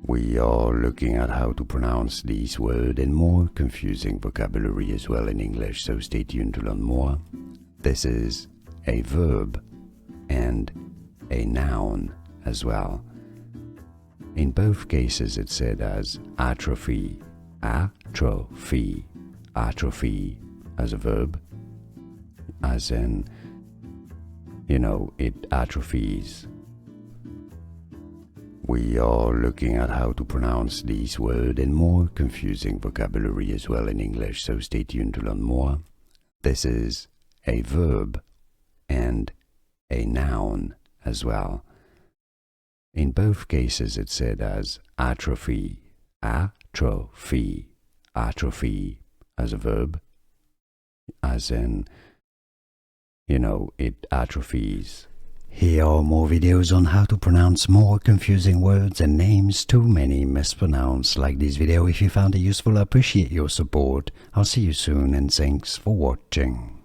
We are looking at how to pronounce these words and more confusing vocabulary as well in English, so stay tuned to learn more. This is a verb and a noun as well. In both cases it's said as atrophy, atrophy, atrophy as a verb, as in, it atrophies. We are looking at how to pronounce these words and more confusing vocabulary as well in English, so stay tuned to learn more. This is a verb and a noun as well. In both cases it's said as atrophy, atrophy, atrophy as a verb, as in, it atrophies. Here are more videos on how to pronounce more confusing words and names too many mispronounced. Like this video if you found it useful. I appreciate your support. I'll see you soon and thanks for watching.